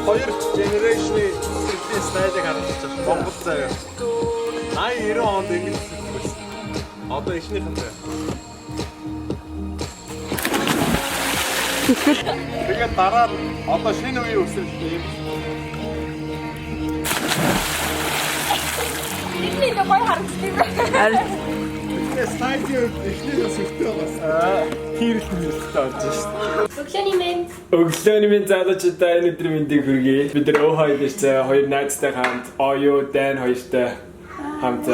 Хоёр generation-ы стайлыг харагдаж байна. Монгол заяа. 80 90 онд ингэж байсан. Одоо ихнийхэнтэй. Тэгээд дараа нь одоо шинэ үеийн өсөлт юм. Ихний гой харагдсан. Стадио ихний өсөлтөө бас хийрэлтэлтэй орж шээ. Өглөөний минь залуучуудаа энэ өдрийн мэндийг хүргэе. Бид нар өөхөө дээрээ хоёр найзтай хамт Оё, Дэн хоёртой хамт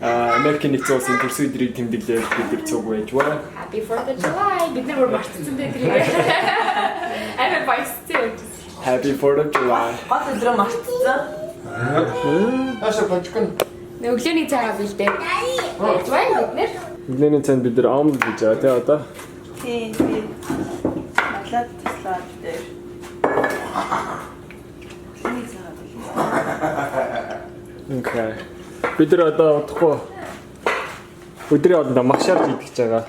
Америкийн нэгдсэн улсын төрсөн өдрийг тэмдэглээд бид нар цуг байж байна. Happy 4th of July. Бид нар марцсан дээр тэрийг. Амин баястай. Happy 4th of July. Гол өдрөө марцсан. Ааша бочкон. Өглөөний цагаа бэлдээ. Байж байна бид нар. Өглөөний цанд бид нар омл гэж байгаа тий одоо. Тийм. Малаад туслаад дээр. Окей. Бид нар одоо удахгүй өдрийн хоолнд мах шарж идэх гэж байгаа.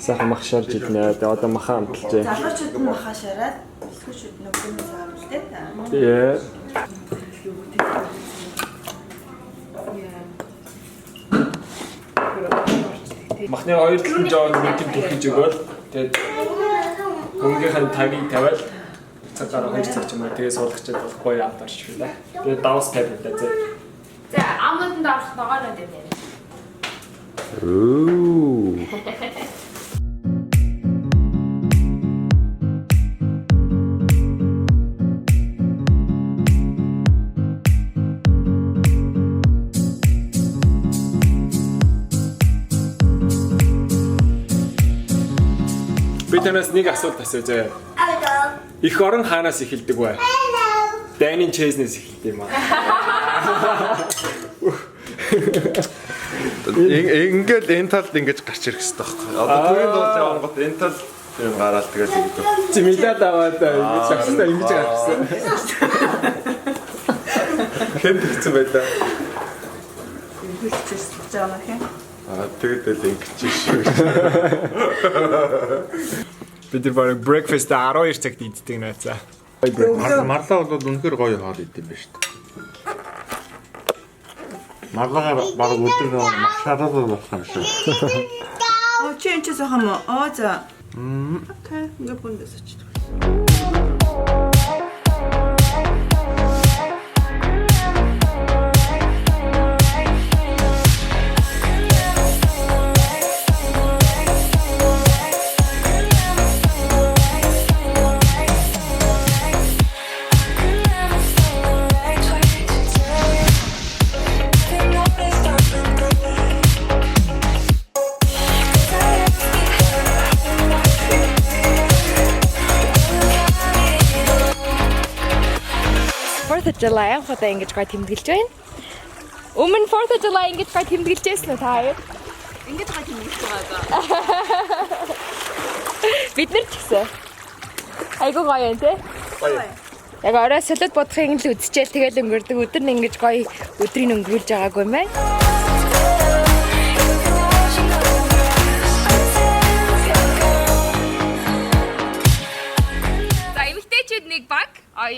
Сайхан мах шарж иднэ. Тэгээ одоо махаа амталж байна. Залуучууд нь махаа шараад, өсгөөчүүд нь өглөөний цагаа бэлдээ та. Тий. Махны 2-3 жоо мэдэн түлхэж өгөөл. Тэгээд өнгөхийн тагийг тавиал цагаараа 2 цаг ч юм уу тэгээ суулгачаад гоё амт орчих юм да. Тэгээд давс тавиулаа зэ. За аманданд авах ногоон нь дээр. Оо. Би танаас нэг асуулт асууя заяа. Их орон хаанаас эхэлдэг вэ? Дайнин чейзнээс эхэлдэг юм аа. Ингээл энэ талд ингэж гарч ирэх хэрэгтэй байхгүй. Одоо түрийн дуулж байгаа гот энэ тал юм гараал тэгэл ингэдэг. Зимэлээд аваад ингэж авсаа ингэж гарсан. Хэн тэгсэн байлаа. Хэлчихэж байгаа юм хин. Тэгэл ингэж шүү. Бид нар бараг breakfast 12 цагт иддэг нээцээ. Марла бол үнэхээр гоё хоол идэв юм байна шүү дээ. Марлагаар баг өдөр мах шараад болох юм шиг. Чи энэ ч сайхан мó. За. Окей, ингээ бүндэс очиж. July хата ингэж гой тэмдэглэж байна. Өмнө 4th of July ингэж гой тэмдэглэжсэн үү та хоёр? Ингэж гой тэмдэглэж байгаа. Бид нар ч гэсэн. Айгуу гоё юм те. Гоё. Яг орой солиод бодохыг л үдчихэл тэгэл өнгөрдөг. Өдөр нь ингэж гоё өдрийг өнгөрүүлж байгаагүй юм байна. Нэг баг,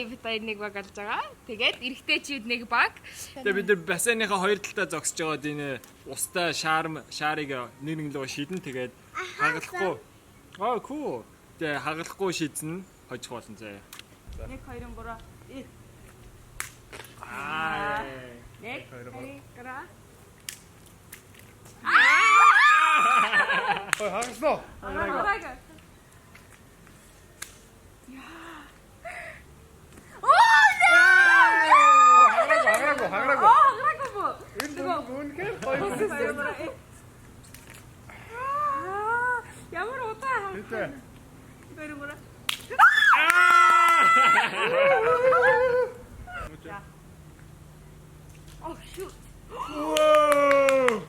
битээ нэг баг алж байгаа. Тэгээд эрэгтэйчүүд нэг баг. Тэгээ бид нар бассейныхаа хоёр талдаа зогсож байгаад энэ устай шаарыг нэг лөө шидэн тэгээд хагалахгүй. Cool. Тэгээ хагалахгүй шидсэн хожих болно заяа. 1 2 3 Нэг 2 3 Хагалсноо. Ямар утаа. Бэрэ мөрө. Oh shoot. Whoa!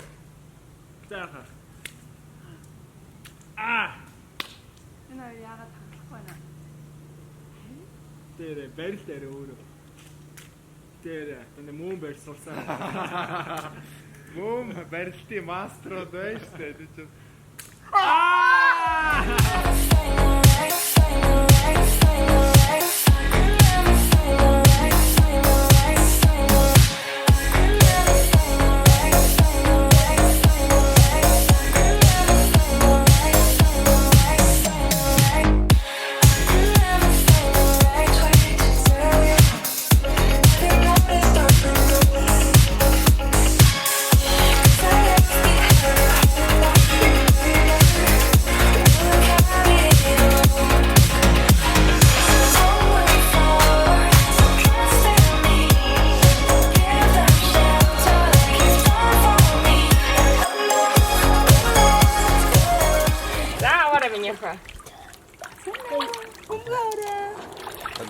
Заахаа. Энэ яагаад хандах байна? Тэр барил дээр өөрөө. Тэр тань мөн барил сурсан. Мөн барилтын маструуд байна шүү дээ. Тэр чинь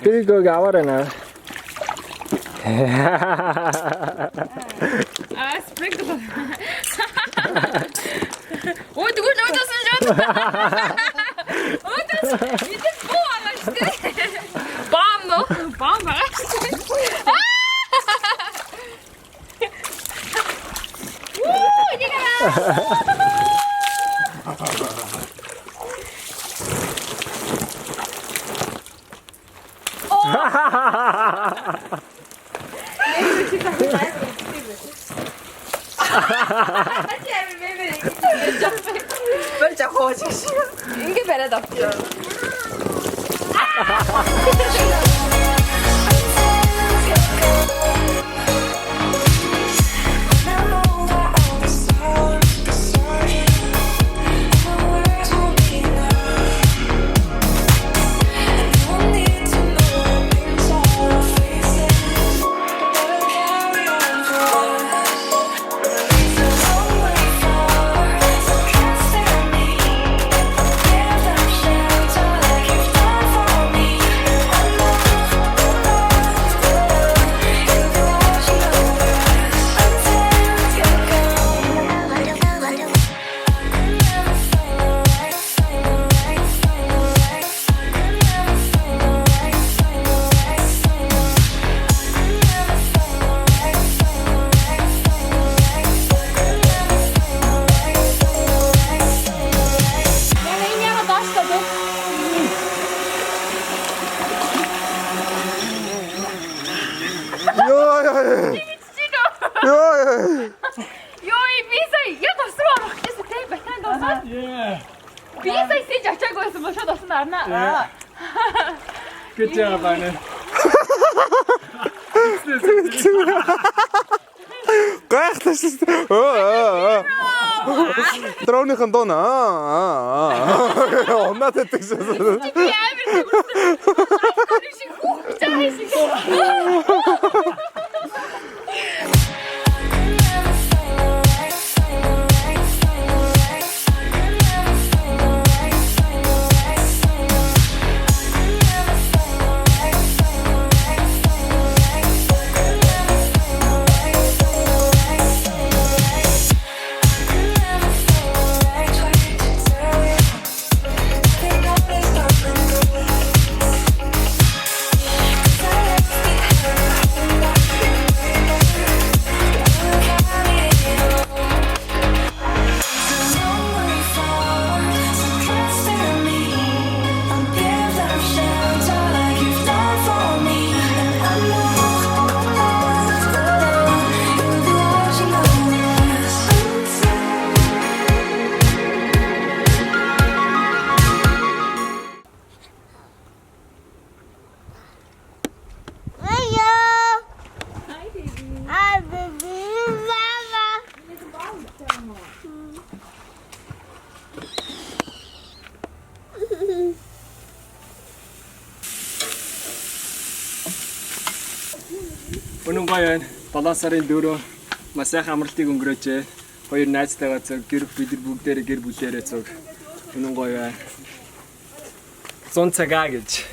그리고 가와라나. Sprinkle. Ой, ты гуляй, это сожжёт. Ой, это бомба. Бомба. Böyle hoş. Inge beredar. Good job, Anna. гайхлаа шүү дээ. Дроныхан дуна. Оноод өгдөг шүү. Өнөө гоё байна. 7 сарын 4 маш сайхан амралтыг өнгөрөөжээ. Хоёр найзтайгаа цог гэр бид бүгдээрээ гэр бүлээрээ цог. Өнөө гоё байна. 100 цагаа гэж.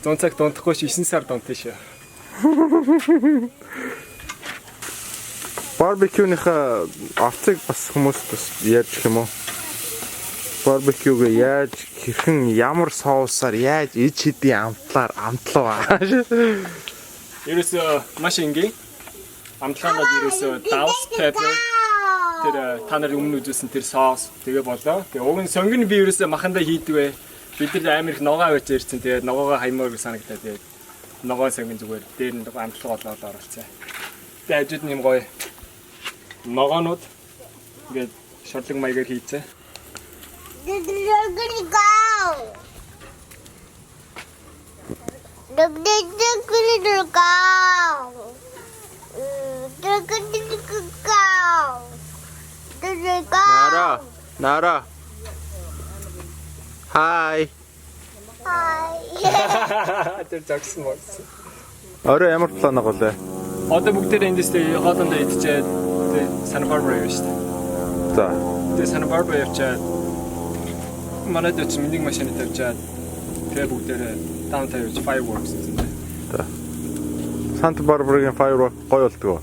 100 цаг дунтахгүй 9 сар дунтсан шүү. Барбекюнийхаа авцыг бас хүмүүс бас яаж гэх юм уу? Барбекюг яаж хэрхэн ямар соусаар яаж иж хэдийн амтлаа. Ерөөсөө маш энгийн. Амтлагаад ерөөсөө Dow's pepper тэр та нар өмнө үзүүлсэн тэр соус тэгээ болоо. Тэгээ уг нь сонгоны би ерөөсөө махандаа хийдэг вэ. Бид нар амар их ногоо авч ирсэн. Тэгээ ногоогоо хаймаар санагдаад тэгээ ногоо сонгон зүгээр дээр нь амтлаг болоод оруулсан. Тэгээ хажууд нь юм гоё ногоонууд ингээд шорлог маягаар хийцээ. Nara. Hi. Тэр жагсан болсон. Орой ямар план агалаа? Одоо бүгдээ эндээс хоолндоо идчихээд Santa Barbara явж штэ. За. Тэгээ Santa Barbara явчаад манай дэвч минийг машинаа тавьчаад тэгээ бүгдээ downtown явж fireworks гэсэн. За. Santa Barbara-гийн firework гоё болдгоо.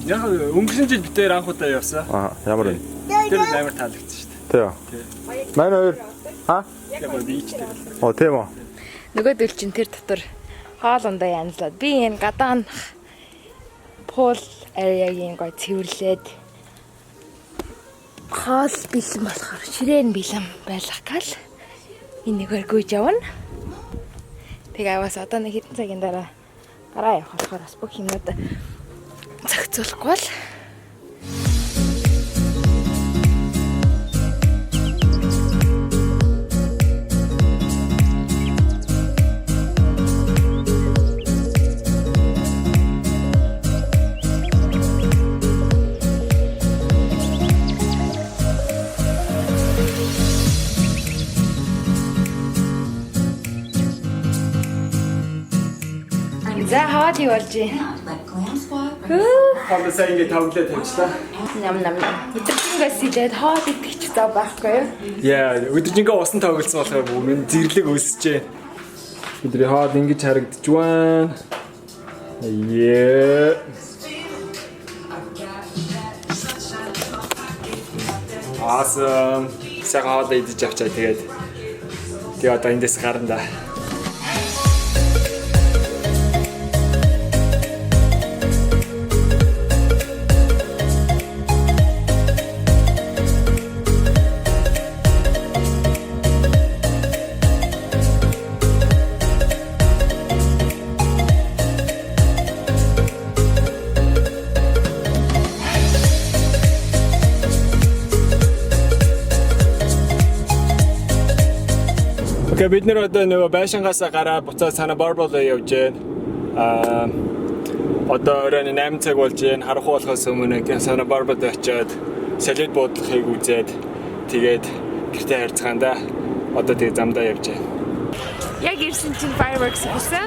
Яг өнгөрсөн жил бид анх удаа явсан. Ямар вэ? Тэр амар таалагдсан штэ. Тий. Манай хоёр Яг бичтэй. Тийм үү. Нөгөөдөл чинь тэр дотор хоолндоо янзлаад би энэ гадаан pool area-гийн гой цэвэрлээд хоол бэлэн болохоор ширээн бэлэн байлгах гал энэгээр гүйж явна. Тэгээ аваас одоо нэг хэдэн цагийн дараа гараа явах болохоор бас бүх юмнууд зохицуулахгүй л. За хаваад юу болж байна? Хоол сайн ингэ тавлаа тавьчлаа. Нам. Өдөржингээс идээд хоол идэх ч зав байхгүй юу? Яа, өдөржингөө усан тоглосон болохоор өмнө зэрлэг өсөж. Бидний хоол ингэж харагдаж байна. Yeah. Awesome. Сайхан хоол идэж авчаа тэгээд. Тэгээ одоо эндээс гарна да. Okay, бид нэр одоо нөгөө байшингаас гараад буцаад Santa Barbara явж байна. Одоо оройн 8 цаг болж байна. Харахгүй болохоос өмнө Santa Barbara очиод салют буудлахыг үзээд тэгээд гэртээ харьцгаанда одоо тэгээд замдаа явж байна. Яг ирсэн чинь fireworks хийсэн.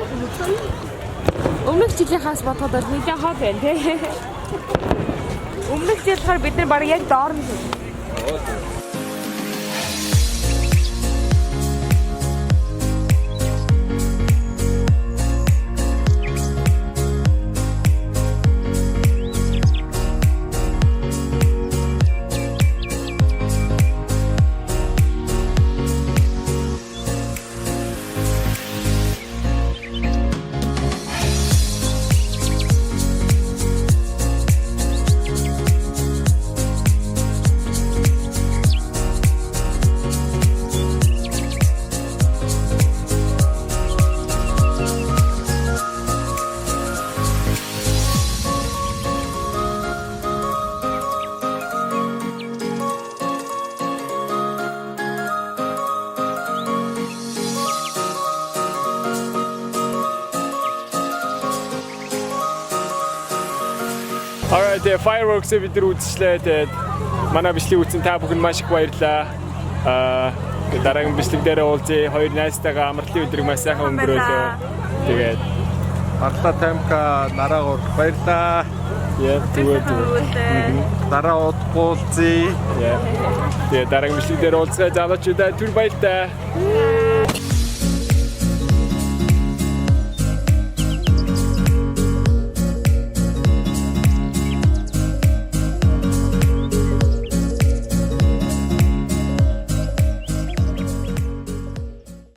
Өмнөх жилийнхаас бодоход бол нэгэн хоол байна тий. Өмнөх жил болохоор бид нар баг яг доор нь. Alright, the fireworks бид нар үзчихлээ. Тэгээд манай бичлэг үзсэн та бүхэн маш их баярлалаа. Дараагийн бичлэг дээр уулзъя. Хоёр найзтайгаа амралтын өдрийг маш сайхан өнгөрөөлөө. Тэгээд Marla Temka Nara баярлаа. яа тэгвэл Дараа удахгүй уулзъя. тэгээд дараагийн бичлэг дээр уулзъя. Залуучуудаа түр баярлалаа.